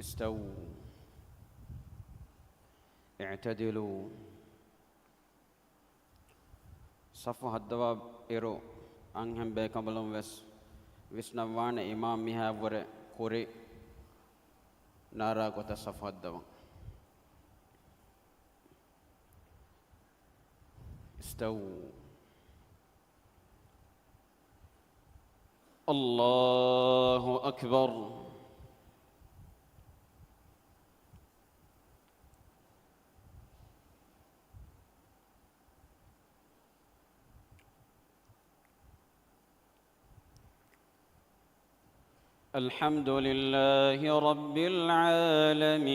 استووا اعتدلوا صفو الدواب إيرو أنهم بكملهم وسنوان إمام مها ور كوري نارا قط صفو الدواب استووا الله أكبر الحمد لله رب العالمين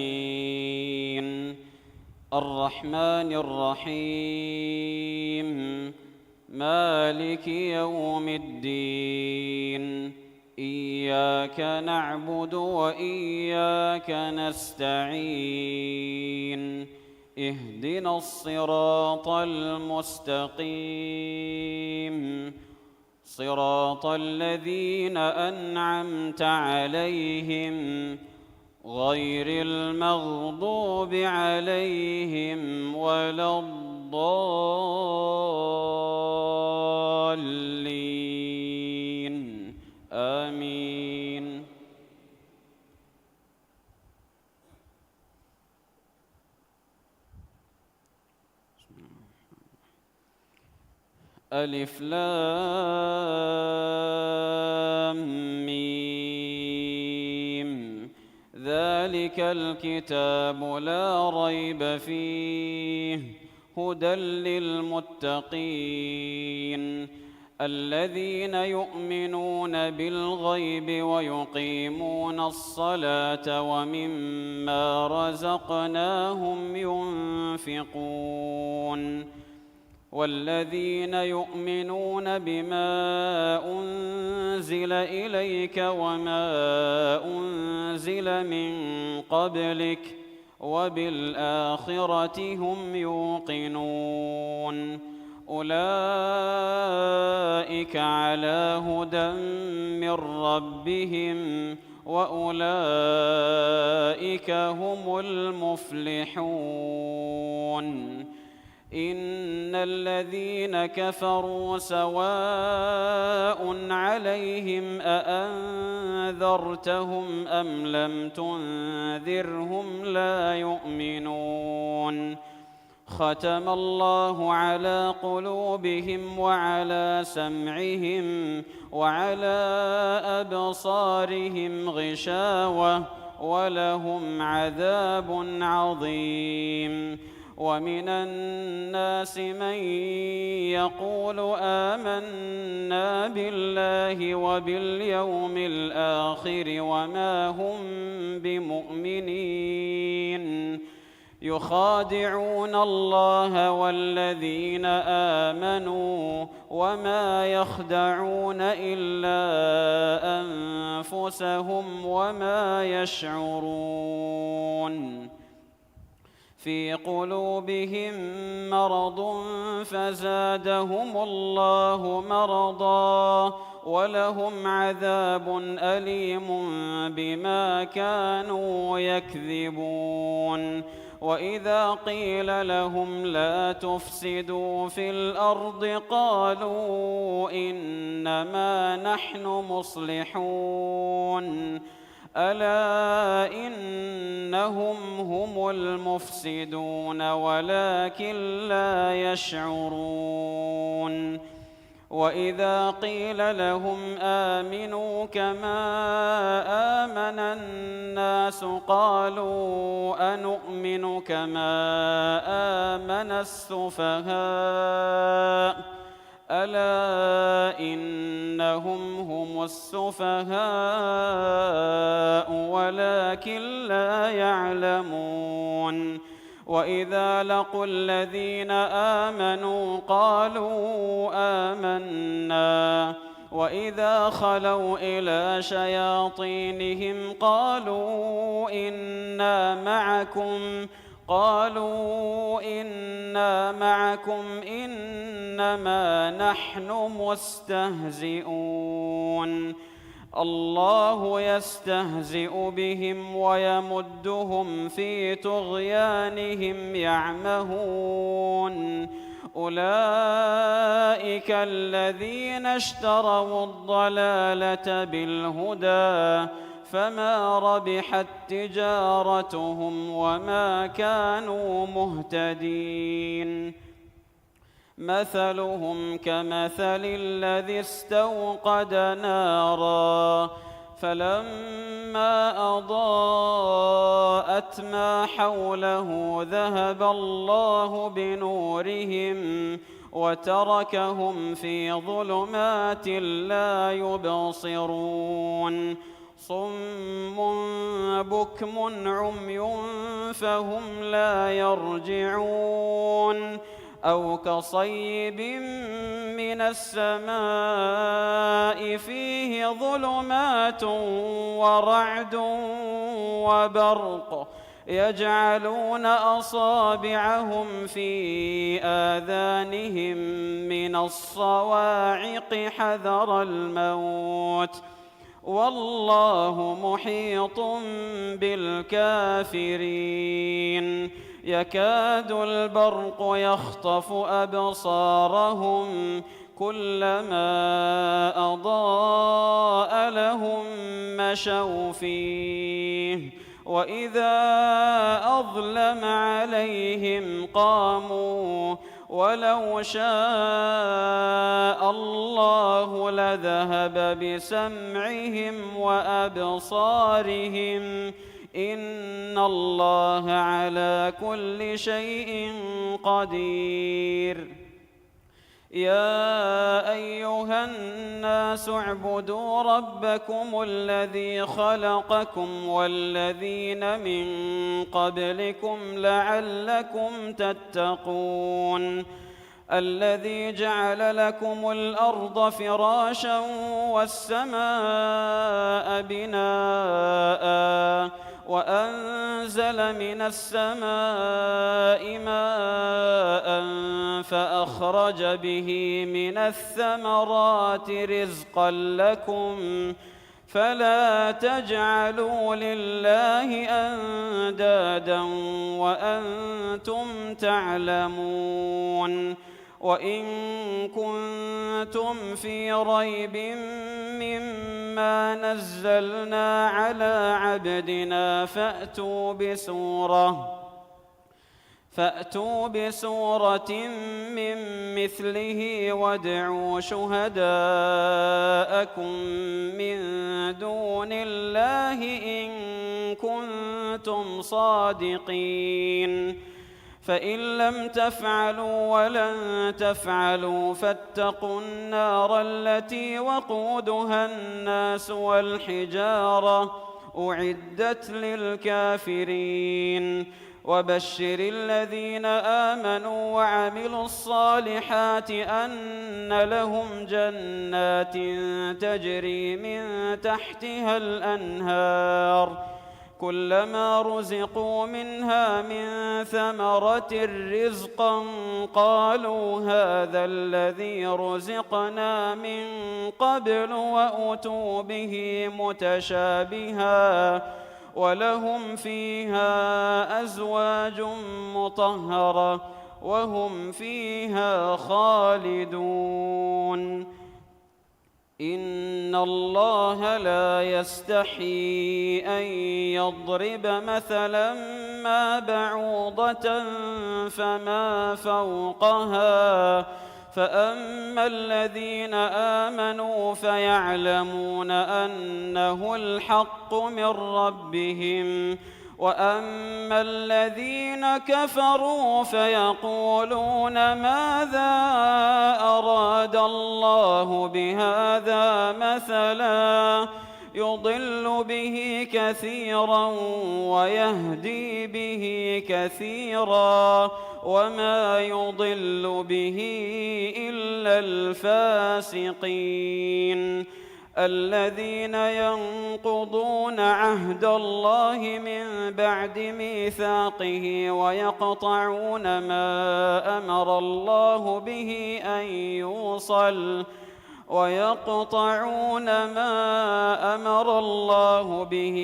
الرحمن الرحيم مالك يوم الدين إياك نعبد وإياك نستعين اهدنا الصراط المستقيم صراط الذين أنعمت عليهم غير المغضوب عليهم ولا الضالين آمين. ألف لام ميم ذلك الكتاب لا ريب فيه هدى للمتقين الذين يؤمنون بالغيب ويقيمون الصلاة ومما رزقناهم ينفقون والذين يؤمنون بما أنزل إليك وما أنزل من قبلك وبالآخرة هم يوقنون أولئك على هدى من ربهم وأولئك هم المفلحون إن الذين كفروا سواء عليهم أأنذرتهم أم لم تنذرهم لا يؤمنون ختم الله على قلوبهم وعلى سمعهم وعلى أبصارهم غشاوة ولهم عذاب عظيم ومن الناس من يقول آمنا بالله وباليوم الآخر وما هم بمؤمنين يخادعون الله والذين آمنوا وما يخدعون إلا أنفسهم وما يشعرون في قلوبهم مرض فزادهم الله مرضا ولهم عذاب أليم بما كانوا يكذبون وإذا قيل لهم لا تفسدوا في الأرض قالوا إنما نحن مصلحون ألا إنهم هم المفسدون ولكن لا يشعرون وإذا قيل لهم آمنوا كما آمن الناس قالوا أنؤمن كما آمن السفهاء ألا إنهم هم السفهاء ولكن لا يعلمون وإذا لقوا الذين آمنوا قالوا آمنا وإذا خلوا إلى شياطينهم قالوا إنا معكم إنما نحن مستهزئون الله يستهزئ بهم ويمدهم في طغيانهم يعمهون أولئك الذين اشتروا الضلالة بالهدى فما ربحت تجارتهم وما كانوا مهتدين مثلهم كمثل الذي استوقد نارا فلما أضاءت ما حوله ذهب الله بنورهم وتركهم في ظلمات لا يبصرون صم بكم عمي فهم لا يرجعون أو كصيب من السماء فيه ظلمات ورعد وبرق يجعلون أصابعهم في آذانهم من الصواعق حذر الموت والله محيط بالكافرين يكاد البرق يخطف أبصارهم كلما أضاء لهم مشوا فيه وإذا أظلم عليهم قاموا ولو شاء الله لذهب بسمعهم وأبصارهم إن الله على كل شيء قدير يا أيها الناس اعبدوا ربكم الذي خلقكم والذين من قبلكم لعلكم تتقون الذي جعل لكم الأرض فراشا والسماء بناء وأنزل من السماء ماء فأخرج به من الثمرات رزقا لكم فلا تجعلوا لله أندادا وأنتم تعلمون وإن كنتم في ريب مما نزلنا على عبدنا فأتوا بسورة من مثله وادعوا شهداءكم من دون الله إن كنتم صادقين فإن لم تفعلوا ولن تفعلوا فاتقوا النار التي وقودها الناس والحجارة أعدت للكافرين وبشر الذين آمنوا وعملوا الصالحات أن لهم جنات تجري من تحتها الأنهار كلما رزقوا منها من ثمرة رزقا قالوا هذا الذي رزقنا من قبل وأتوا به متشابها ولهم فيها أزواج مطهرة وهم فيها خالدون إن الله لا يستحيي أن يضرب مثلا ما بعوضة فما فوقها فأما الذين آمنوا فيعلمون أنه الحق من ربهم وأما الذين كفروا فيقولون ماذا أراد الله بهذا مثلا يضل به كثيرا ويهدي به كثيرا وما يضل به إلا الفاسقين الذين ينقضون عهد الله من بعد ميثاقه ويقطعون ما أمر الله به أن يوصل ويقطعون ما أمر الله به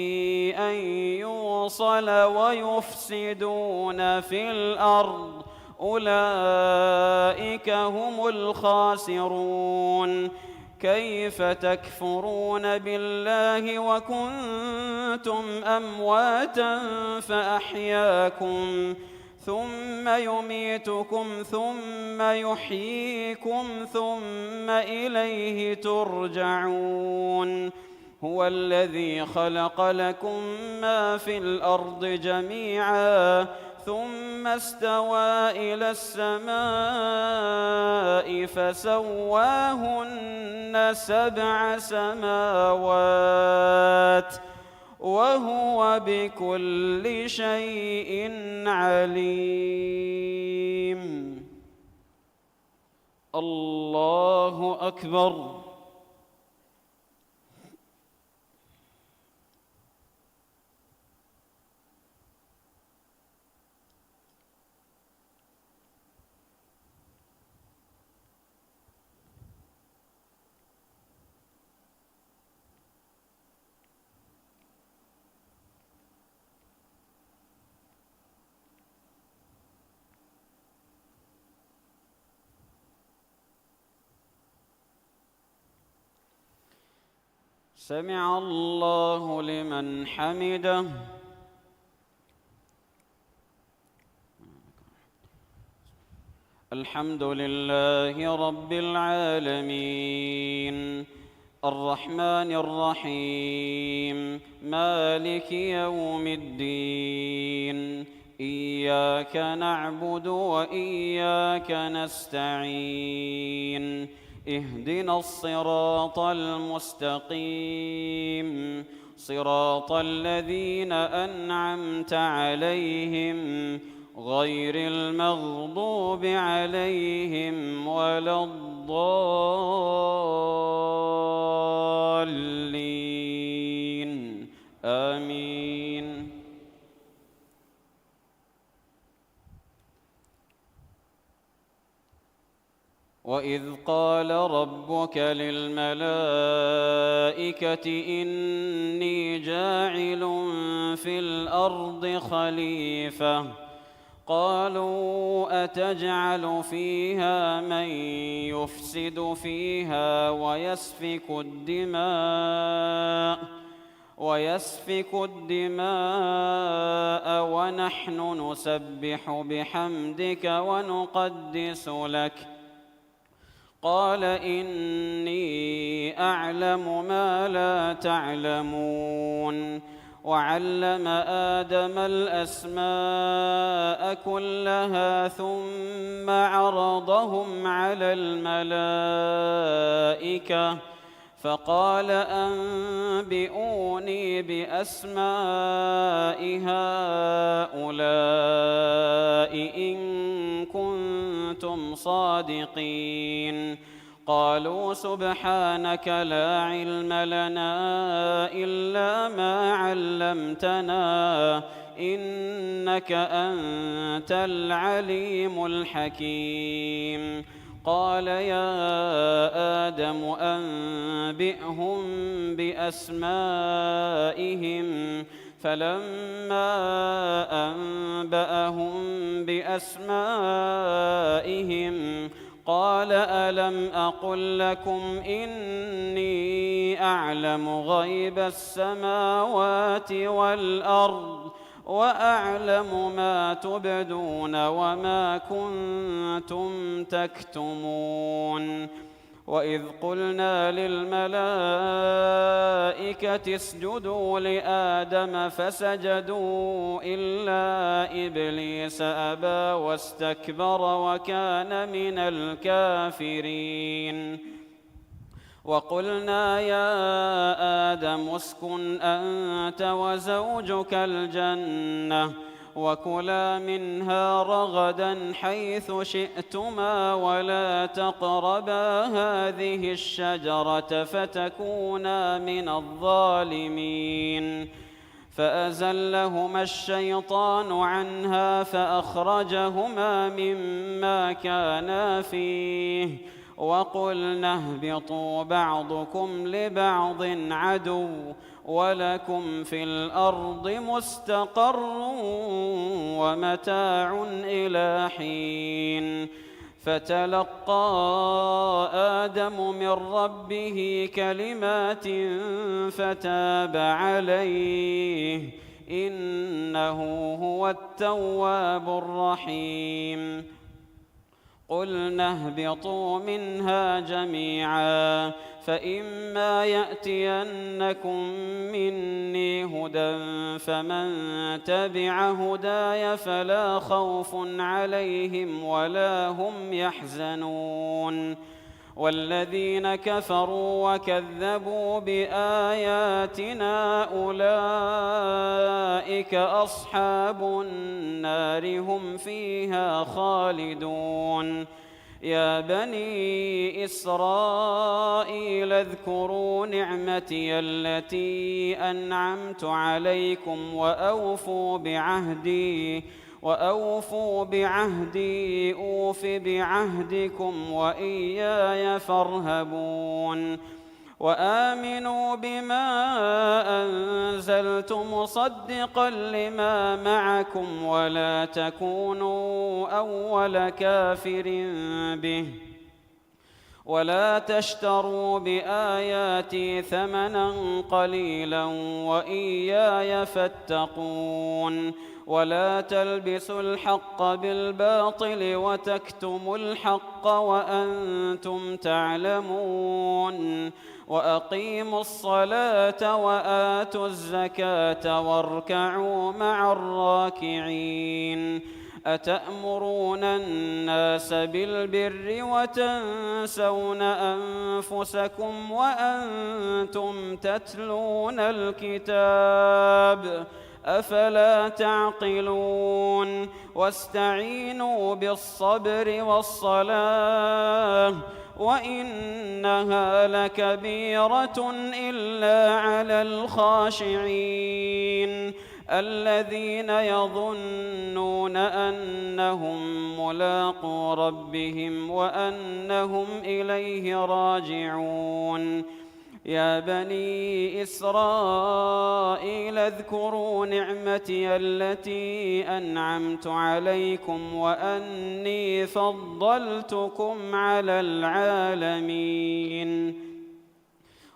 أن يوصل ويفسدون في الأرض أولئك هم الخاسرون. كيف تكفرون بالله وكنتم أمواتا فأحياكم ثم يميتكم ثم يحييكم ثم إليه ترجعون. هو الذي خلق لكم ما في الأرض جميعا ثم استوى إلى السماء فسواهن 7 سماوات وهو بكل شيء عليم. الله أكبر. سمع الله لمن حمده. الحمد لله رب العالمين الرحمن الرحيم مالك يوم الدين إياك نعبد وإياك نستعين اهدنا الصراط المستقيم صراط الذين أنعمت عليهم غير المغضوب عليهم ولا الضالين آمين. وإذ قال ربك للملائكة إني جاعل في الأرض خليفة قالوا أتجعل فيها من يفسد فيها ويسفك الدماء ونحن نسبح بحمدك ونقدس لك قال إني أعلم ما لا تعلمون. وعلم آدم الأسماء كلها ثم عرضهم على الملائكة فقال أنبئوني بأسماء هؤلاء إن كنتم صادقين. قالوا سبحانك لا علم لنا إلا ما علمتنا إنك أنت العليم الحكيم. قال يا آدم أنبئهم بأسمائهم فلما أنبأهم بأسمائهم قال ألم أقل لكم إني أعلم غيب السماوات والأرض وأعلم ما تبدون وما كنتم تكتمون. وإذ قلنا للملائكة اسجدوا لآدم فسجدوا إلا إبليس أبى واستكبر وكان من الكافرين. وقلنا يا آدم اسكن أنت وزوجك الجنة وكلا منها رغدا حيث شئتما ولا تقربا هذه الشجرة فتكونا من الظالمين. فأزلهما الشيطان عنها فأخرجهما مما كانا فيه وقلنا اهبطوا بعضكم لبعض عدو ولكم في الأرض مستقر ومتاع إلى حين فتلقى آدم من ربه كلمات فتاب عليه إنه هو التواب الرحيم قلنا اهبطوا منها جميعا فإما يأتينكم مني هدى فمن تبع هداي فلا خوف عليهم ولا هم يحزنون والذين كفروا وكذبوا بآياتنا أولئك أصحاب النار هم فيها خالدون يا بني إسرائيل اذكروا نعمتي التي أنعمت عليكم وأوفوا بعهدي أوف بعهدكم وإياي فارهبون وآمنوا بما أنزلت مصدقا لما معكم ولا تكونوا أول كافر به ولا تشتروا بآياتي ثمنا قليلا وإياي فاتقون ولا تلبسوا الحق بالباطل وتكتموا الحق وأنتم تعلمون وأقيموا الصلاة وآتوا الزكاة واركعوا مع الراكعين أتأمرون الناس بالبر وتنسون أنفسكم وأنتم تتلون الكتاب أفلا تعقلون واستعينوا بالصبر والصلاة وإنها لكبيرة إلا على الخاشعين الذين يظنون أنهم ملاقو ربهم وأنهم إليه راجعون يا بني إسرائيل اذكروا نعمتي التي أنعمت عليكم وأني فضلتكم على العالمين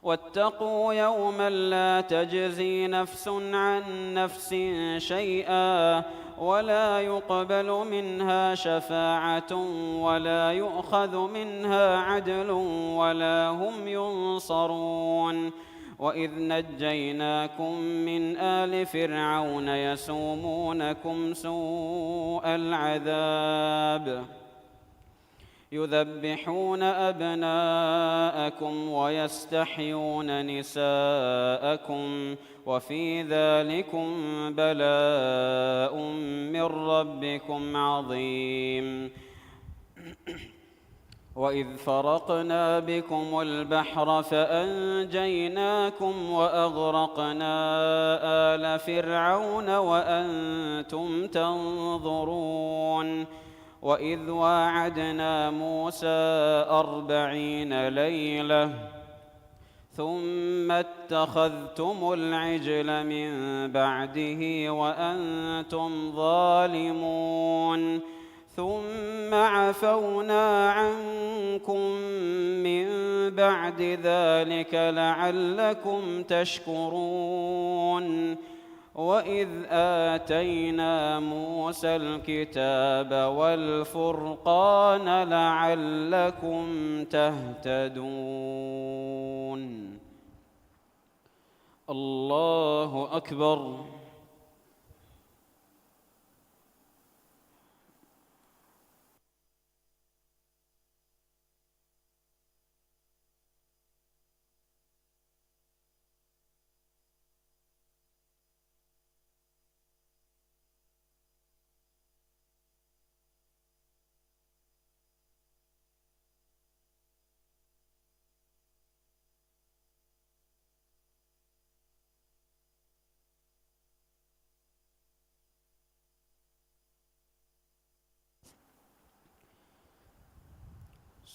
واتقوا يوما لا تجزي نفس عن نفس شيئا ولا يقبل منها شفاعة ولا يؤخذ منها عدل ولا هم ينصرون وإذ نجيناكم من آل فرعون يسومونكم سوء العذاب يذبحون أبناءكم ويستحيون نساءكم وفي ذلكم بلاء من ربكم عظيم وإذ فرقنا بكم البحر فأنجيناكم وأغرقنا آل فرعون وأنتم تنظرون وإذ واعدنا موسى 40 ليلة ثم اتخذتم العجل من بعده وأنتم ظالمون ثم عفونا عنكم من بعد ذلك لعلكم تشكرون وإذ آتينا موسى الكتاب والفرقان لعلكم تهتدون الله أكبر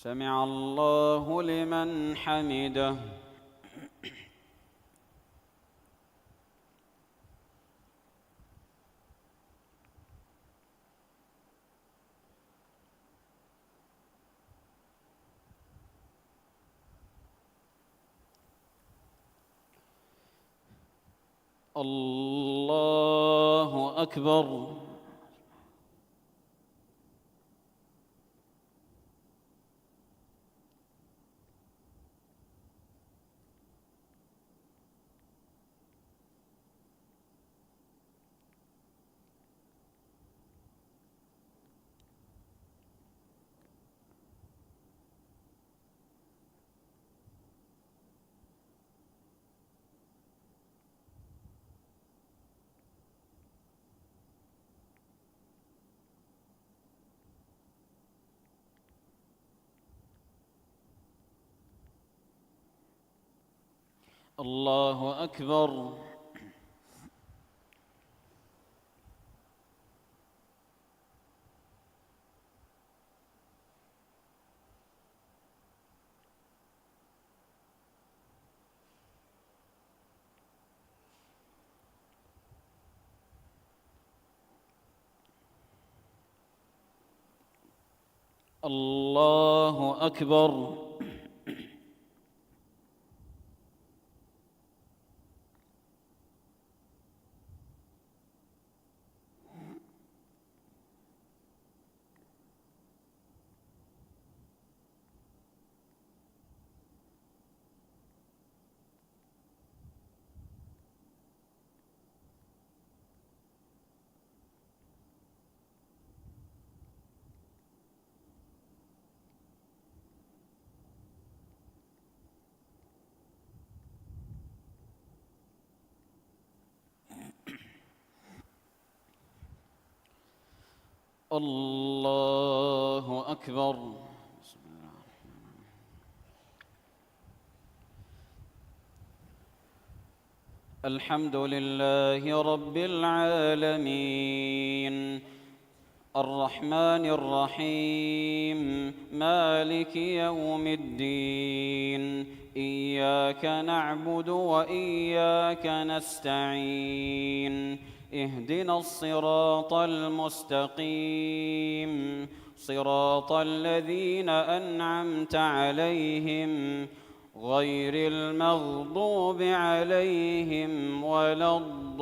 سمع الله لمن حمده. الله أكبر. الله أكبر. الله أكبر. الله أكبر. الحمد لله رب العالمين، الرحمن الرحيم، مالك يوم الدين، إياك نعبد وإياك نستعين، اهدنا الصراط المستقيم، صراط الذين أنعمت عليهم غير المغضوب عليهم ولا الضالين،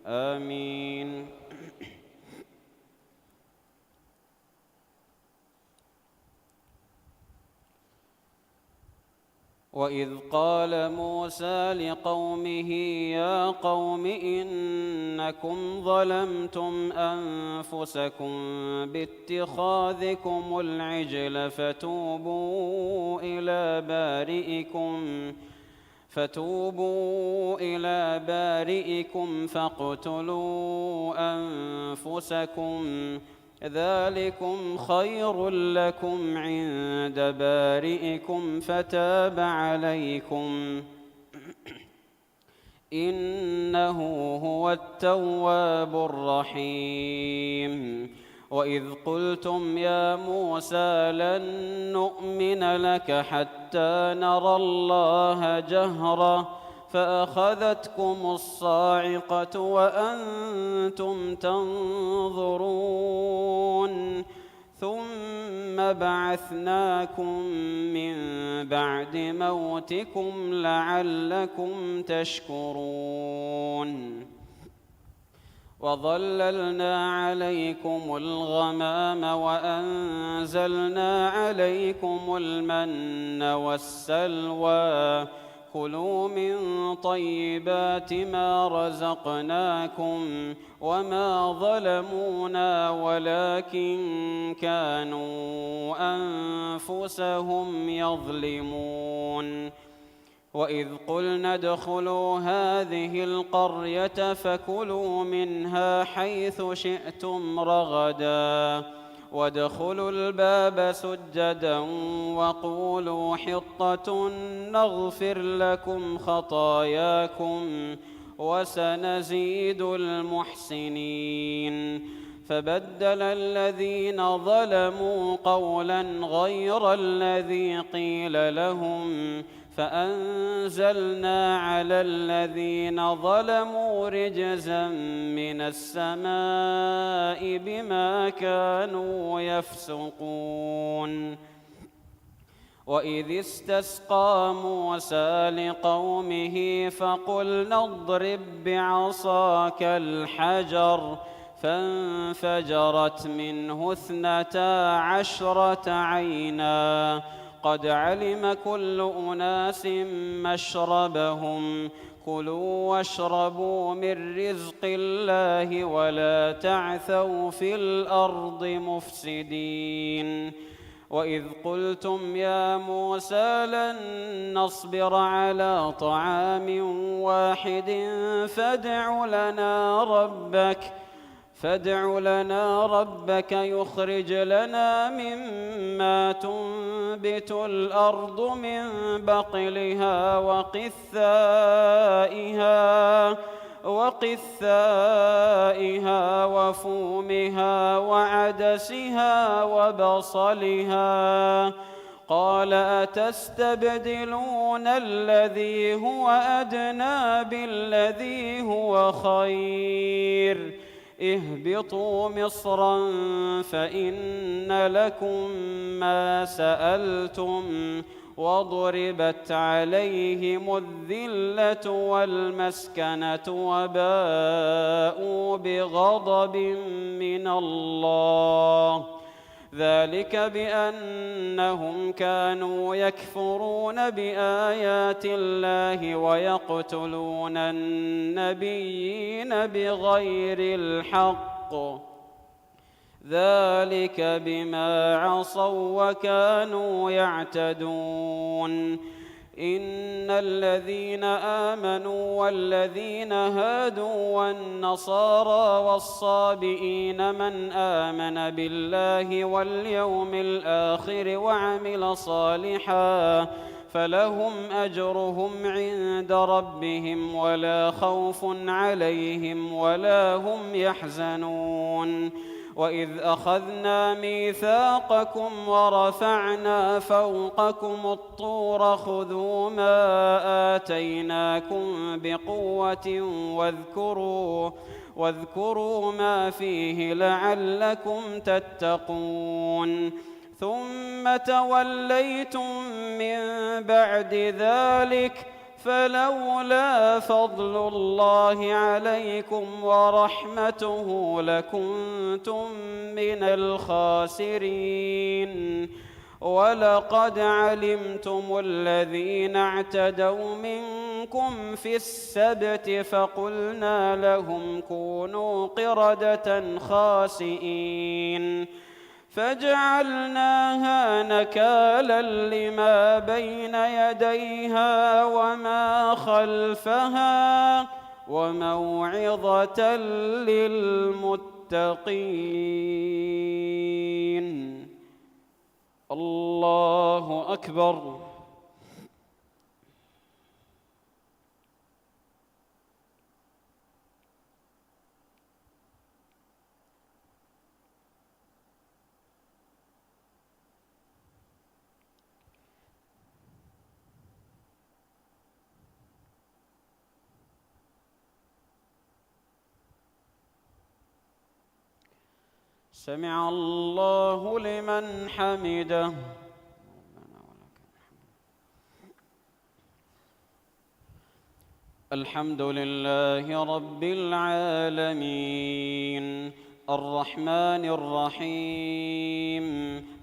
آمين. وإذ قال موسى لقومه يا قوم إنكم ظلمتم أنفسكم باتخاذكم العجل فتوبوا إلى بارئكم فاقتلوا أنفسكم ذلكم خير لكم عند بارئكم فتاب عليكم إنه هو التواب الرحيم. وإذ قلتم يا موسى لن نؤمن لك حتى نرى الله جهرة فأخذتكم الصاعقة وأنتم تنظرون ثم بعثناكم من بعد موتكم لعلكم تشكرون. وظللنا عليكم الغمام وأنزلنا عليكم المن والسلوى كلوا من طيبات ما رزقناكم وما ظلمونا ولكن كانوا أنفسهم يظلمون. وإذ قلنا ادخلوا هذه القرية فكلوا منها حيث شئتم رغدا وادخلوا الباب سجدا وقولوا حطة نغفر لكم خطاياكم وسنزيد المحسنين. فبدل الذين ظلموا قولا غير الذي قيل لهم فأنزلنا على الذين ظلموا رجزا من السماء بما كانوا يفسقون. وإذ استسقى موسى لقومه فقلنا اضرب بعصاك الحجر فانفجرت منه 12 عينا قد علم كل أناس مشربهم كلوا واشربوا من رزق الله ولا تعثوا في الأرض مفسدين. وإذ قلتم يا موسى لن نصبر على طعام واحد فادع لنا ربك يخرج لنا مما تنبت الأرض من بقلها وقثائها وفومها وعدسها وبصلها. قال أتستبدلون الذي هو أدنى بالذي هو خير اهبطوا مصرا فإن لكم ما سألتم وضربت عليهم الذلة والمسكنة وباءوا بغضب من الله ذلك بأنهم كانوا يكفرون بآيات الله ويقتلون النبيين بغير الحق ذلك بما عصوا وكانوا يعتدون. إن الذين آمنوا والذين هادوا والنصارى والصابئين من آمن بالله واليوم الآخر وعمل صالحا فلهم أجرهم عند ربهم ولا خوف عليهم ولا هم يحزنون. وإذ أخذنا ميثاقكم ورفعنا فوقكم الطور خذوا ما آتيناكم بقوة واذكروا ما فيه لعلكم تتقون. ثم توليتم من بعد ذلك فلولا فضل الله عليكم ورحمته لكنتم من الخاسرين. ولقد علمتم الذين اعتدوا منكم في السبت فقلنا لهم كونوا قردة خاسئين فجعلناها نكالا لما بين يديها وما خلفها وموعظة للمتقين. الله أكبر. سمع الله لمن حمده. الحمد لله رب العالمين الرحمن الرحيم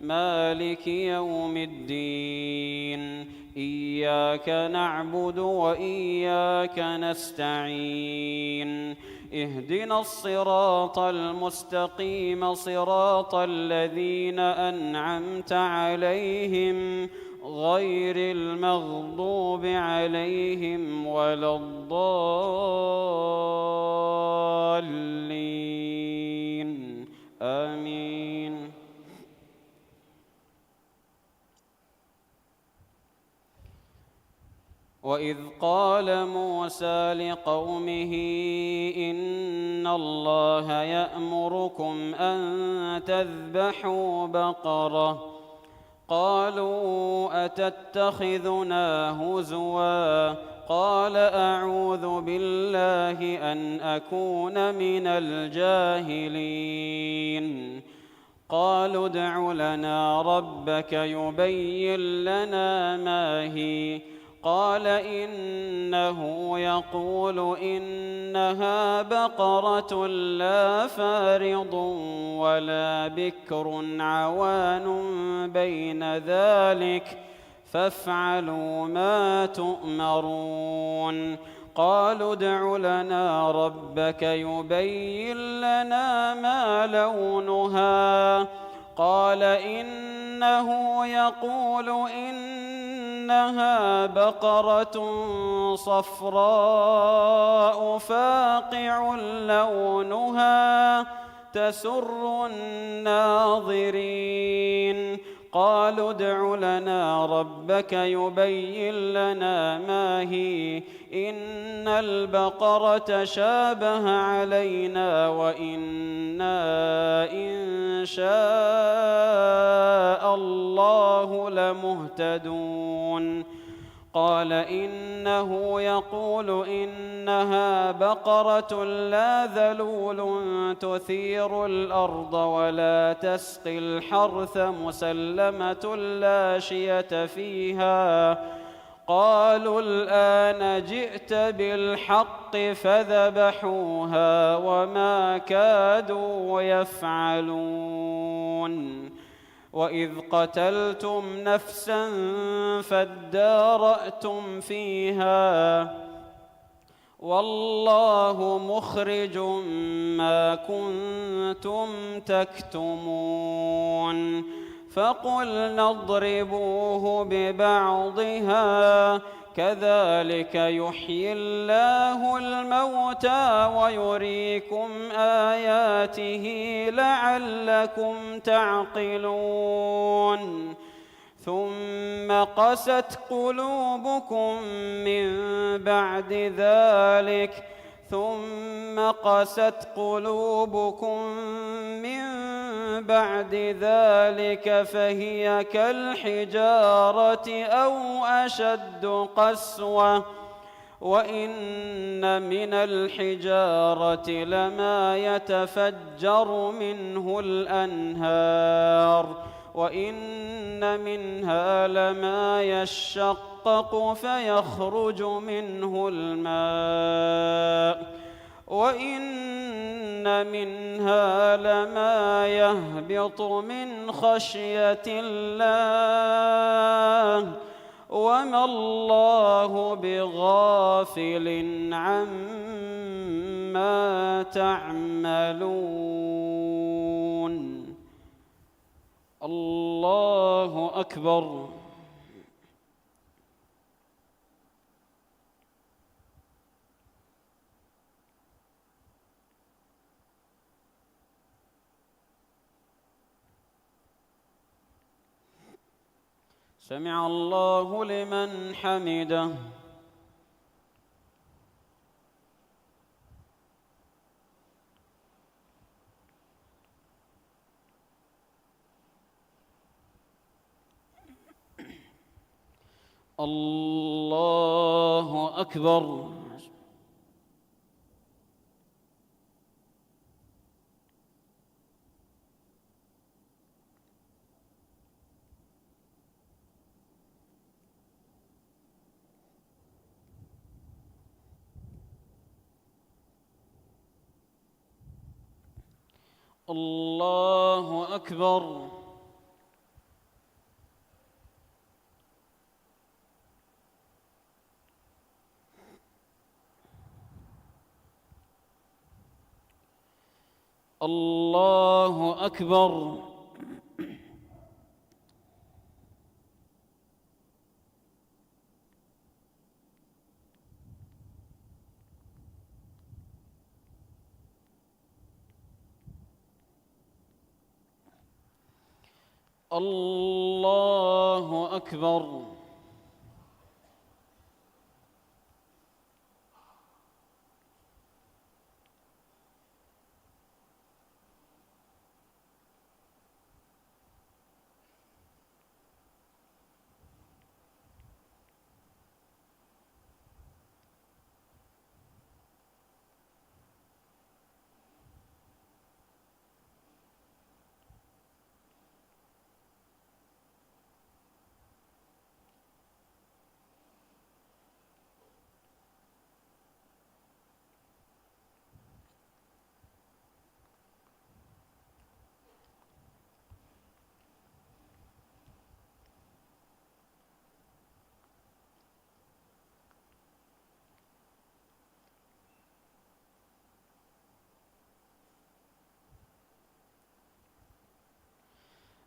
مالك يوم الدين إياك نعبد وإياك نستعين اهدنا الصراط المستقيم صراط الذين أنعمت عليهم غير المغضوب عليهم ولا الضالين آمين. وإذ قال موسى لقومه إن الله يأمركم أن تذبحوا بقرة قالوا أتتخذنا هزوا قال أعوذ بالله أن أكون من الجاهلين قالوا ادع لنا ربك يبين لنا ما هي قال إنه يقول إنها بقرة لا فارض ولا بكر عوان بين ذلك فافعلوا ما تؤمرون قالوا ادع لنا ربك يبين لنا ما لونها قال إنه يقول إنها بقرة صفراء فاقع لونها تسر الناظرين قالوا ادع لنا ربك يبين لنا ما هي إن البقرة شابه علينا وإنا إن شاء الله لمهتدون قال إنه يقول إنها بقرة لا ذلول تثير الأرض ولا تسقي الحرث مسلمة لا شية فيها قالوا الآن جئت بالحق فذبحوها وما كادوا يفعلون وإذ قتلتم نفسا فادارأتم فيها والله مخرج ما كنتم تكتمون فقلنا اضربوه ببعضها كذلك يحيي الله الموتى ويريكم آياته لعلكم تعقلون ثم قست قلوبكم من بعد ذلك فهي كالحجارة أو أشد قسوة وإن من الحجارة لما يتفجر منه الأنهار وإن منها لما يشقق فيخرج منه الماء وإن منها لما يهبط من خشية الله وما الله بغافل عما تعملون الله أكبر سمع الله لمن حمده الله أكبر الله أكبر الله أكبر الله أكبر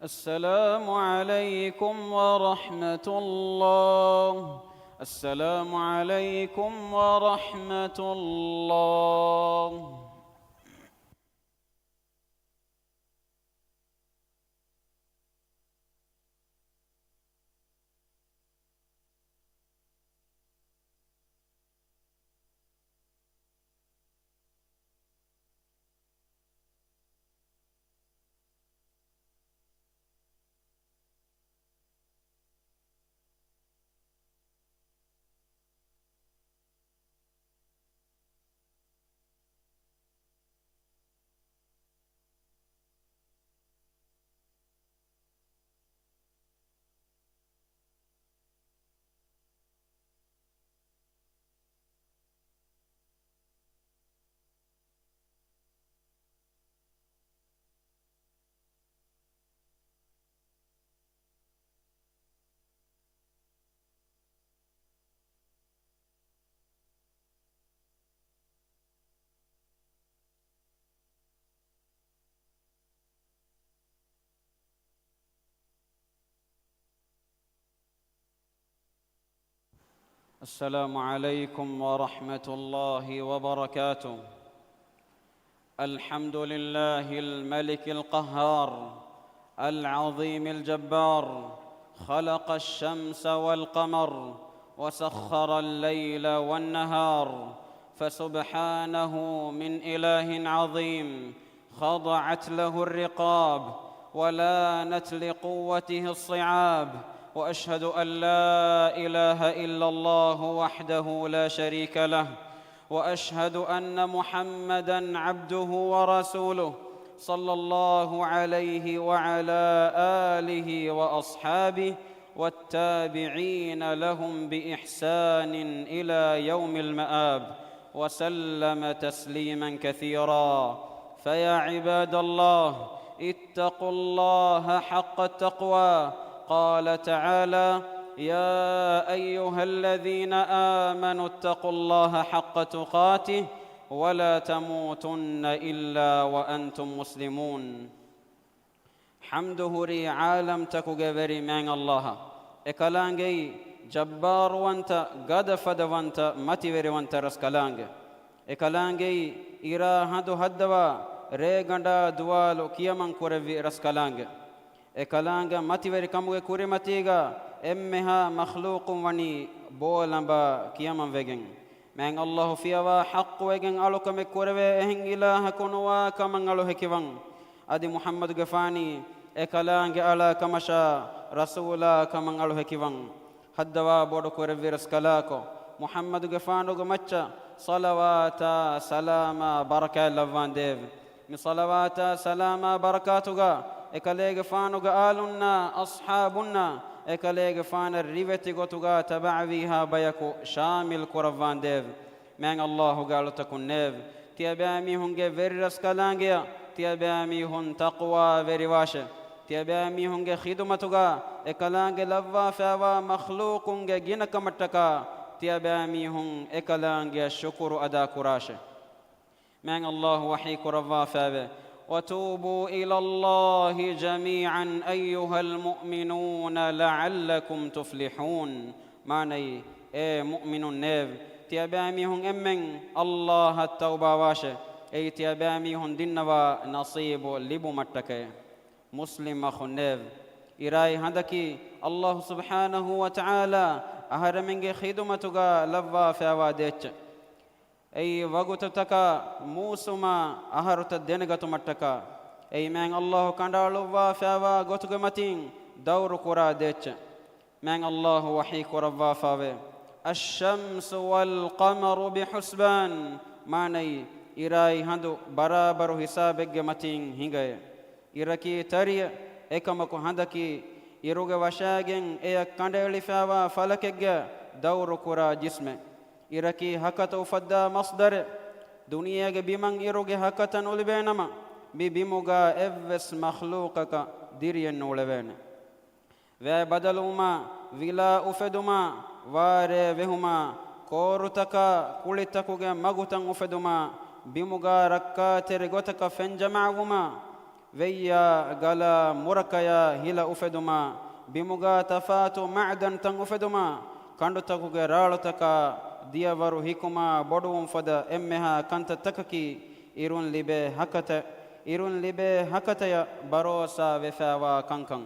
السلام عليكم ورحمة الله. السلام عليكم ورحمة الله. السلام عليكم ورحمة الله وبركاته. الحمد لله الملك القهار العظيم الجبار، خلق الشمس والقمر وسخر الليل والنهار، فسبحانه من إله عظيم خضعت له الرقاب ولانت لقوته الصعاب. وأشهد أن لا إله إلا الله وحده لا شريك له، وأشهد أن محمدًا عبده ورسوله صلى الله عليه وعلى آله وأصحابه والتابعين لهم بإحسان إلى يوم المآب، وسلم تسليمًا كثيرًا. فيا عباد الله، اتقوا الله حق التقوى. قال تعالى: يا أيها الذين آمنوا اتقوا الله حق تقاته ولا تموتن إلا وأنتم مسلمون. حمده ري عالم تكو غبري من الله إكالانجي جبار وانت قد فد وانت متي وانت رسكالانج إكالانجي إرا هدو هدوا ريغندا دوالو كيامن كوري رسكالانج إكالانجا متي وري كموغي كوري متيغا إمها مخلوق وني بولنبا كيامن ويغن من الله فيها حق ويغن ألو كمي كوري إهن إله كنوا كمن ألو هكيوان أدي محمد غفاني إكالانجا على كمشا رسولا كمن ألو هكيوان هدوا بودو كوري رسكالاكو محمد غفانو غمچا صلواتا سلاما بركة لفان ديف من صلواتا سلاما بركاتوغا إكاليغ فانوغا آلنا أصحابنا إكاليغ فان الريفتي غوتوغا تبعويها بيكو شامل كورفان ديف من الله قالوا تكون نيف تيابامي هنگي فيرس كالانجيا تيابامي هن تقوى فيرواشة تيابامي هنگي خدمتوغا إكالانجي لفا فاوا مخلوقونگي جينك متكا تيابامي هن إكالانجي شكر أدا كراشة من الله وحي كورفا فاوا وتوبوا إلى الله جميعا أيها المؤمنون لعلكم تفلحون. معني مؤمن نيف تيابامي هن أمن الله التوبة واشة أي تيابامي هن دنوا نصيب لبو متك مسلم أخو نيف إراي هندكي الله سبحانه وتعالى أهرمنج خدمتك لفا فاواديتش أي وقتتك موسما أهرت الدنجة متك أي من الله كندالوا فاوا قتك متين دور كرا ديتش من الله وحي كرا فاوي الشمس والقمر بحسبان ماني إراي هندو برابر حسابك متين هنگاي إراكي تري إكمكو هندكي إروغ وشاگن إيا كندالي فاوا فلكك دور كرا جسمه إراكي هكتو فدا مصدر دنيا بمن إروغي هكتا نولبينما بموغا إفس مخلوقك ديريا نولبين وبدلوما ولا أفدما واري وهما كورتكا كولتكوغا مغتن أفدما بموغا ركاتر غتك فنجمعهما ويا غلا مركيا هلا أفدما بمغا تفاتو معدن تن أفدما كندو تكوغ رالو تكا ديورو هيكما بدوم فدا امها كانت تككي إيرون لبه هكتيا بروسا وفاوا كنكن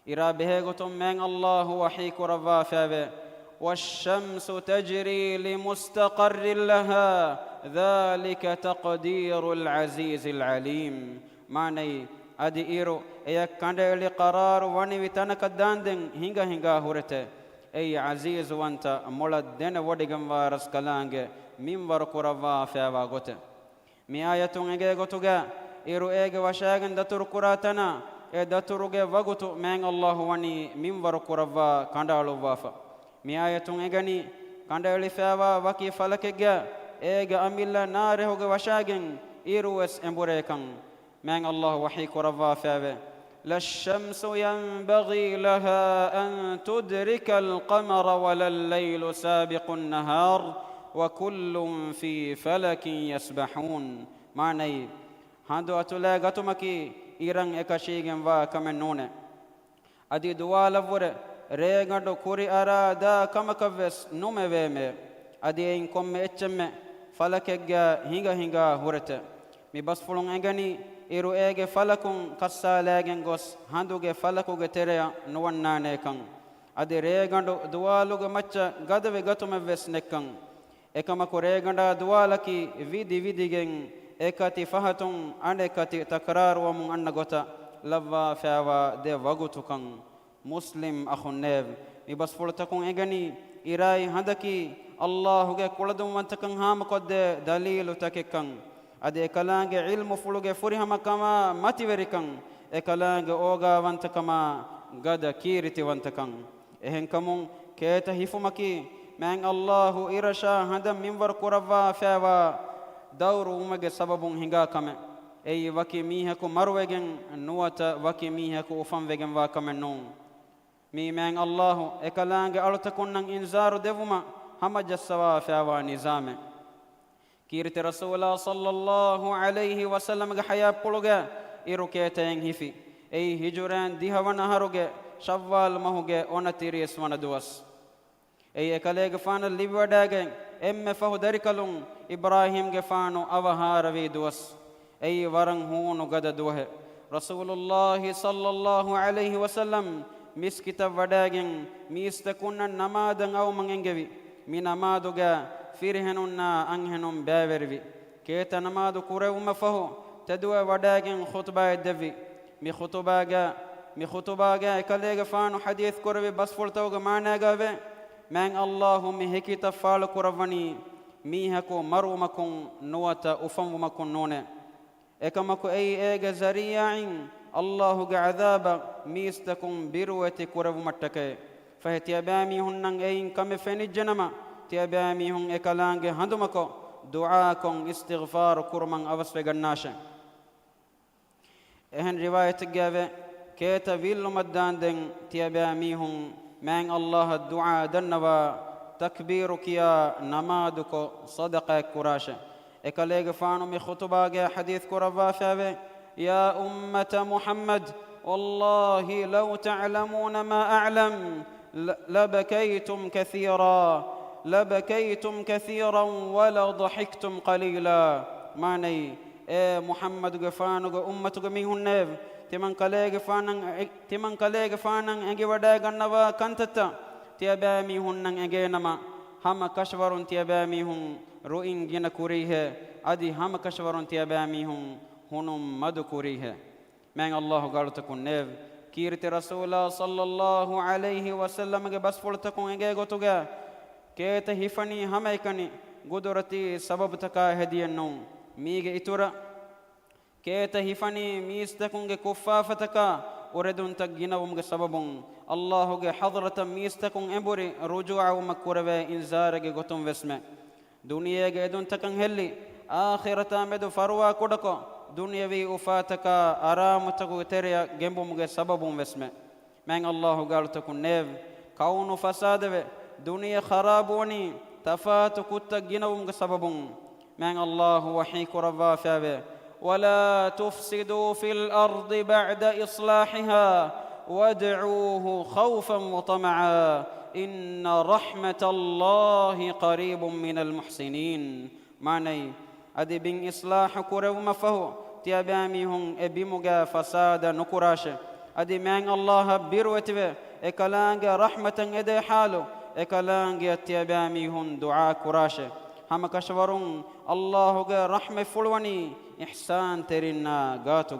إرا بهيغتم من الله وحيك روا فاوه والشمس تجري لمستقر لها ذلك تقدير العزيز العليم معني أدي إيرو إيا كندل قرار وني وتنك داندن هنگا هورته أي عزيز وانت مولد دين ودغم وارس كلانگ ميم ور قروا فاوا غوته مي آياتون اگه غوتوگا إيرو إيغ وشاگن دتر قراتنا دترغ وغوتو من الله وني ميم ور قروا كندالو وافا مي آياتون اگني كندل فاوا وكي فلكگا إيغ أميلا نار هوگ وشاگن إيرو اس امبوريكن من الله وحي قروا فاوا لا الشمس ينبغي لها أن تدرك القمر ولا الليل سابق النهار وكل في فلك يسبحون معني هندو أتولا غتمكي إيران إكاشيغن وكمن نونه أدي دوال ور ريغندو كوري أرا دا كمكفس نومي ويمي أدي إنكم إتشم فلكيغا هنگا هورت مي بس فلون إنغني إيرو إيغ فلكون كسالاغن غوس هندوغ فلكوغ تيريا نوانانيكن أدي ريغندو دوالوغ مچ غدوي غتموس نكن ekamaku reganda duwalaki vidigen ekati fahatun anekati takraruwamun anna gota lavva fawa de wagutukan muslim akhunev ibas fultakun egani irai handaki Allahuge kuladum wantakan ham kodde dalilu takekan ade kalange ilmu fuluge furihama kama mativerikan ekalange oga wantakama gada kiriti wantakan ehen kamun keta hifumaki من الله إرشا هندم منور كروا فوا دور ومج سبب هنگا كم أي وكي ميهكو مروجن نوتا وكي ميهكو أفهم وجن واكم النوم مي من الله إكلانج ألتكون إنذار دفما هم جسوا فوا نظام كيرت رسول الله صلى الله عليه وسلم حياة بلوغا إروكيتين هفي أي هجران ديهوانا هروغا شوال مهوغا أونتيريس وندوس أي كليغ فان ليبوداغن ام فهو دركلون إبراهيم غفانو أوهار ويدوس أي ورن هون غد دوه رسول الله صلى الله عليه وسلم مسكت وداغن ميستكون نمادن أو منغوي من نمادوغا فيرهننا أنهنم باوروي كيت نمادو كورو فهو تدوى وداغن خطبة دفي مي خطباغا كليغ فانو حديث كورو بس فلتوغ ماناغاوي من الله مهكي تفعل كرفني ميهكو مرومكم نوتا أفمكم نونه إكمكو أي إيجا زريعين الله عذاب ميستكم بروة كرف متكي فهتيابامي هنن أين كم فني جنما تيابامي هن إكلانج هندمكو دعاكم استغفار كرمان أوسف جناشة إهن رواية جابه كيتا ويلو مدان دين تيابامي هن من الله الدعاء دنوا تكبيرك يا نمادك صدقة كراشة إكاليغ فانو مي خطباغ حديث كرفا فاوي يا أمة محمد والله لو تعلمون ما أعلم لبكيتم كثيرا ولا ضحكتم قليلا ماني محمد غفانو أمتك ميهن نيف تمن كليغ فانن انگي ودا گنوا كنتتا تيابامي هنن اگينما هم كشورون تيابامي هن روين گن كوريه ادي هم كشورون تيابامي هن هنم مد كوريه من الله قالتكن نيف كيرت رسول صلى الله عليه وسلم بس فلتكن اگي گوتوگا كيت هيفني هم ايكني قدرتي سبب تكا هدينو ميگه اتورا كيت هيفني ميستكونغ كفافتك وردون تجينومغ سببون الله حضرة ميستكون امبوري رجوع ومكورة انزارغ غتم وسمه دنيا گدون تكن هلي آخرة مدو فروا كودكو دنيا وي وفاتك آرام تكو تريا گمبومغ سببون وسمه من الله قال تكون نيف كون فساد دنيا خراب وني تفات كت جينومغ سببون من الله وحيك روا فاوي ولا تفسدوا في الأرض بعد إصلاحها وادعوه خوفا وطمعا إن رحمة الله قريب من المحسنين. معني أدي بين إصلاح كرو مفهو تياباميهم أبيمغا فساد نكراش أدي من الله بيروتبه إكلانج رحمة إدي حالو إكلانج تياباميهم دعاء كراش هم كشورون الله جا رحمة فلوني إحسان ترنا قاتو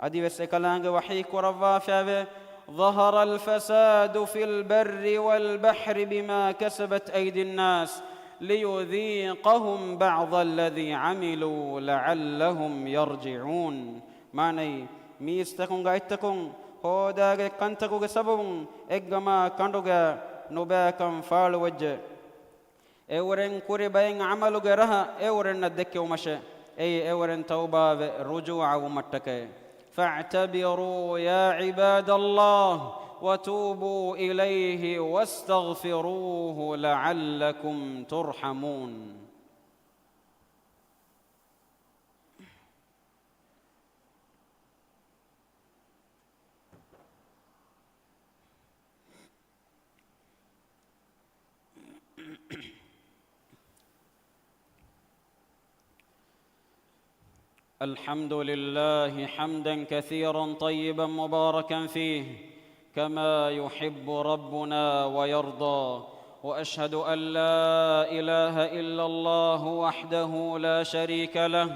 أدي بس إكلانج وحي كروا فيه ظهر الفساد في البر والبحر بما كسبت أيدي الناس ليذيقهم بعض الذي عملوا لعلهم يرجعون. معني ميستكون غايتكون هودا كنتكو سبب إجما كندوغا نباكم فالو وجه اورن كوري باين عملو غرها اورن ندك ومشى اي اورن توبه رجوع ومتك فاعتبروا يا عباد الله وتوبوا إليه واستغفروه لعلكم ترحمون. الحمد لله حمدا كثيرا طيبا مباركا فيه كما يحب ربنا ويرضى. وأشهد أن لا إله إلا الله وحده لا شريك له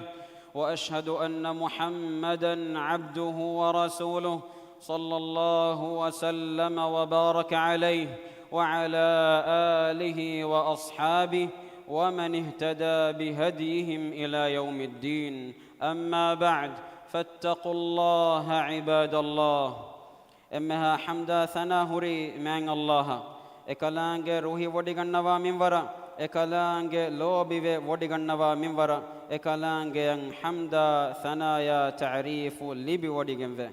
وأشهد أن محمدًا عبده ورسوله صلى الله وسلم وبارك عليه وعلى آله وأصحابه ومن اهتدى بهديهم إلى يوم الدين. أما بعد فاتقوا الله عباد الله. إمها حمدا ثناهري من الله إكلانج روحي وديغنوا من ورا إكلانج لوبي وديغنوا من ورا إكلانج حمدا ثنايا تعريف لبي وديغنوا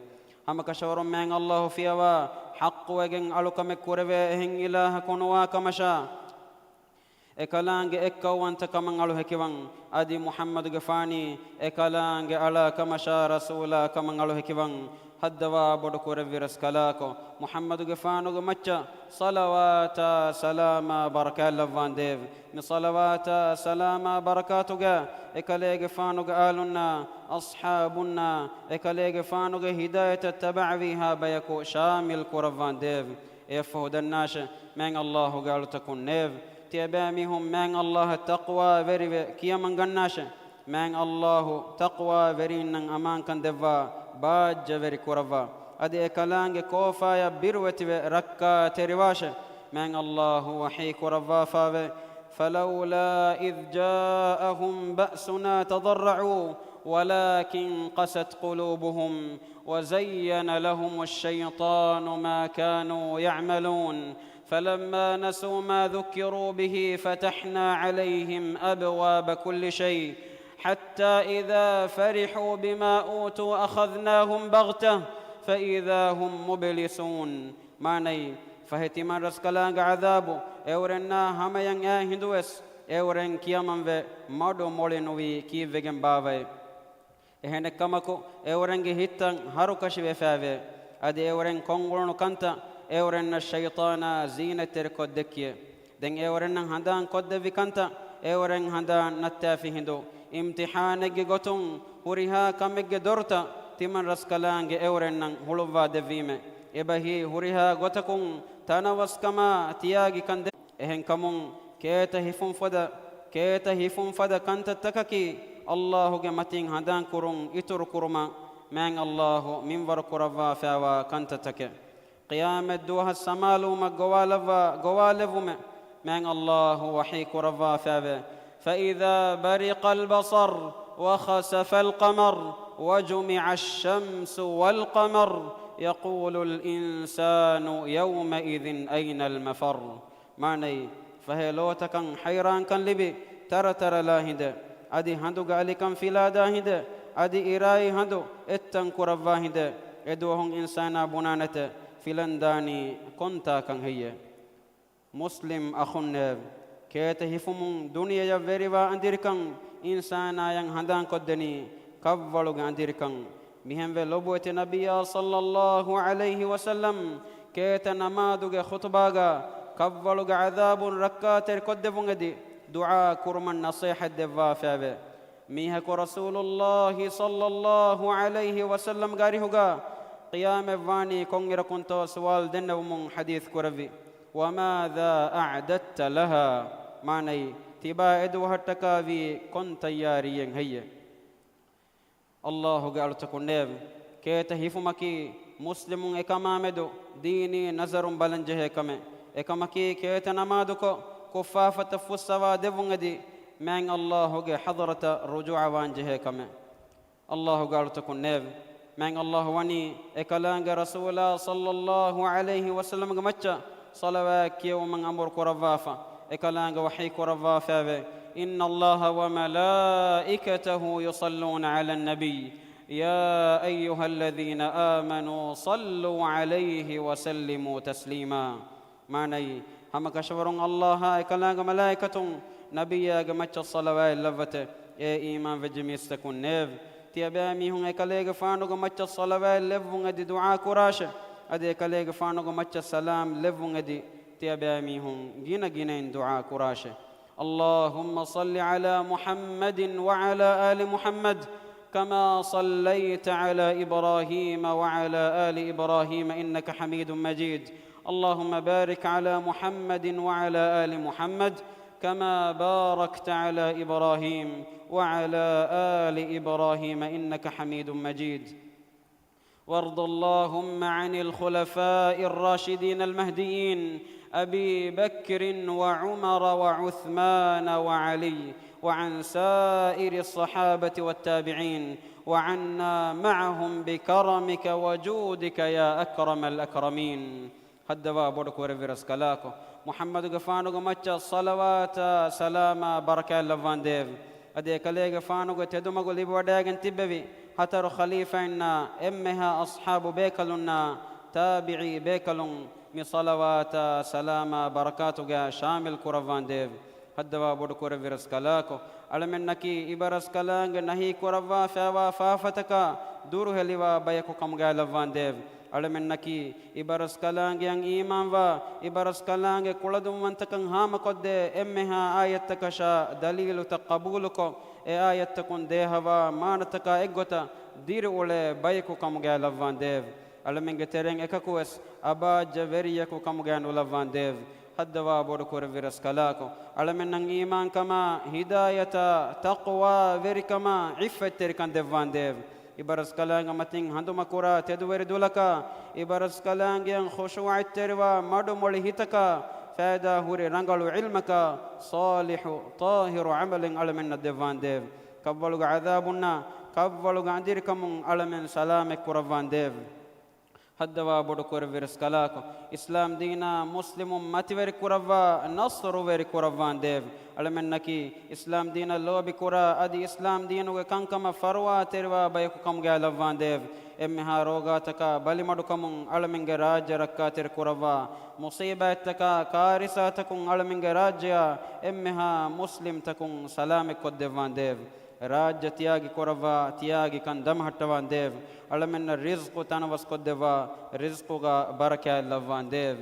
هم كشور من الله فيها حق وجن ألوكم كوربه هن إله كنوا كمشا إكلانج إكوان تكمن على هكيوان أدي محمد غفاني إكلانج على كمشا رسولا كمن على هكيوان هدوا بدكور فيرس كلاكو محمد غفانو غمچا صلوات سلام بركة لفان ديف صلوات سلام بركاتوغا إكالي غفانو آلنا أصحابنا إكالي غفانو هداية التبع فيها بيكو شامل كورفان ديف يفهد الناش من الله قالوا تكون نيف تيباميهم من الله التقوى فري كيا من غناش من الله تقوى فرين أمان كان دفا باج فري كورفا أدي كلانج كوفا يا بيروت ركا ترواش من الله وحي كورفا فاوي فلولا إذ جاءهم بأسنا تضرعوا ولكن قست قلوبهم وزين لهم الشيطان ما كانوا يعملون فلما نسوا ما ذكروا به فتحنا عليهم أبواب كل شيء حتى إذا فرحوا بما أوتوا أخذناهم بغتة فإذا هم مبلسون. معني فهتمان رسكلانغ عذابو اورنا هميان هندوس اورن كيامن و مادو مولينوي كي وگن باوي ehene kamako eorengi hittan harukashi wefave adi eoren kongolno kanta eorenna shaytana zinater koddekiye den eorenna handan koddevi kanta eoren handan nattafi hindo imtihanege gotun huriha kamege dorta timan raskalange eorennan huluwa devime ebahi huriha gotakun tanawaskama tiyagi kande ehen kamun keta hifun fada kanta takaki الله جمتين هدان كرون إتر كرما من الله من ور كروا فوا كنت تك قيام الدوها السمالو ما جوالف من الله وحي كروا فوا فإذا برق البصر وخسف القمر وجمع الشمس والقمر يقول الإنسان يومئذ أين المفر. معني فهلوتك حيران كان لبي ترى لاهده أدي هندو قالي كم فيلادا هنده أدي إراي هندو اتن كرفا هنده ادوهم إنسانا بنانة فيلنداني كنتا كان هي مسلم أخن كيت هفمون دنيا يفريوا أندير كان إنسانا ين هندان قدني kavvaluge andirikan mihenve lobuete nabiya sallallahu alayhi wasallam keta namaduge khutbaga kavvaluge adabun rakkater koddevungedi dua kurman nasihat devva fave miha ko rasulullah sallallahu alayhi wasallam garihuga qiyam vani kongira kunto sual dennawum hadith kuravi وماذا أعددت لها معني تبا إدو هتكا في كن تياريين هي الله قال تكون نيف كي تهيفمكي مسلم إكما مدو ديني نظر بلنجه كمي إكمكي كي تنمادكو كفافة فسوا دفن دي من الله حضرة رجوع وانجه كمي الله قال تكون نيف من الله وني إكلانج رسول صلى الله عليه وسلم قمتش صلوات يوم أمر كرفافة إكلانج وحي كرفافة إن الله وملائكته يصلون على النبي يا أيها الذين آمنوا صلوا عليه وسلموا تسليما معني هم كشورون الله إكلانج ملائكة نبي جمتش الصلوات لفته إيمان وجميستكون نيف تيابامي هم إكلانج فانو جمتش الصلوات لفون دي دعاء كراشه أدي كليك فانو مچ السلام لفون أدي تياباميهم جينا جينا دعاء كراشه اللهم صل على محمد وعلى آل محمد كما صليت على إبراهيم وعلى آل إبراهيم إنك حميد مجيد اللهم بارك على محمد وعلى آل محمد كما باركت على إبراهيم وعلى آل إبراهيم إنك حميد مجيد وارض اللهم عن الخلفاء الراشدين المهديين أبي بكر وعمر وعثمان وعلي وعن سائر الصحابة والتابعين وعنا معهم بكرمك وجودك يا أكرم الأكرمين هدوا بورك ورفرس كلاكو محمد غفانو غمچا صلوات سلام بركة لفان ديف أدي كلي غفانو تدوما غلي بوداغن تببي هتر خليفة إن أمها أصحاب بيكلنا تابعي بيكلون من صلوات سلام بركاتك شامل كرفان ديف هدوا بود كرفيرس كلاكو علمنكي إبرس كلانج نهي كرفا فوا فافتك دور هلوا بيكو كم لفان ديف علمنكي إبرس كلانج ين إيمان وا إبرس كلانج كلدم منتكن هام قد أمها آيتك شا دليل تقبولك آية تكون دهوا ما نتكا إجوتا دير ولا بايكو كم جا لفان ديف علمين جترين إكاكوس أبا جبريكو كم جا نولفان ديف هدوا بوركور فيرس كلاكو علمين إيمان كما هداية تقوى فير كما عفة تركان ديفان ديف إبرس كلام متين هندو مكورا تدوير دولكا إبرس كلام ين خشوع التروا مدو ملهيتكا فادا هوري رنقلو علمك صالح طاهر عمل على من الدفان ديف كبلغ عذابنا كبلغ عنديركم على من سلامك كرفان ديف هدوا بدو كورفيرس كلاكو إسلام دينا مسلم ماتيفير كورفا نصر وير كورفان ديف على من نكي إسلام دينا لو بكورا أدي إسلام دينو كان كما فروا تروا بيكو كم جالفان ديف إمها روغاتك بالي مدكم على من جراج ركاتر كورفا مصيبتك كارثاتكم على من جراجيا إمها مسلم تكون سلامك كدفان ديف راج تياغي كورفا تياغي كان دم هتوان ديف على من الرزق تنوس كدفا رزقك بركة لفان ديف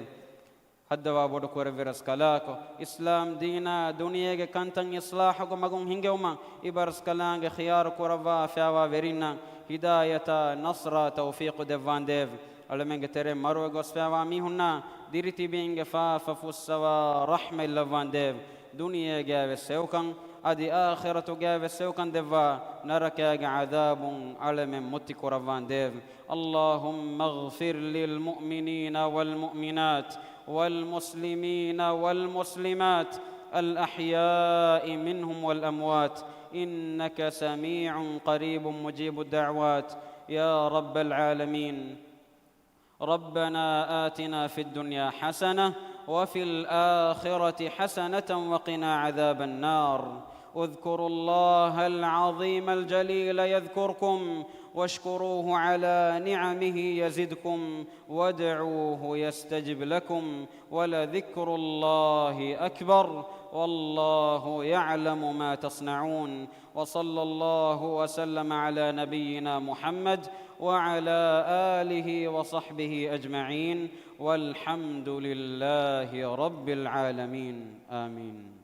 هدوا بدو كورفيرس كلاكو إسلام دينا دنيا كانتن إصلاحك مغون هنجوما إبرس كلانج خيار كورفا فيوا فيرينا هداية نصر توفيق دفان ديف على من جتري مروج وسفوا ميهنا ديرتي بينج ففوسوا رحمة لفان ديف دنيا جاب سوكان أدي آخرة جاب سوكان دفا نرك عذاب على من مت كورفان ديف اللهم اغفر للمؤمنين والمؤمنات والمسلمين والمسلمات الأحياء منهم والأموات إنك سميع قريب مجيب الدعوات يا رب العالمين ربنا آتنا في الدنيا حسنة وفي الآخرة حسنة وقنا عذاب النار اذكروا الله العظيم الجليل يذكركم واشكروه على نعمه يزدكم وادعوه يستجب لكم ولذكر الله أكبر والله يعلم ما تصنعون. وصلى الله وسلم على نبينا محمد وعلى آله وصحبه أجمعين والحمد لله رب العالمين. آمين.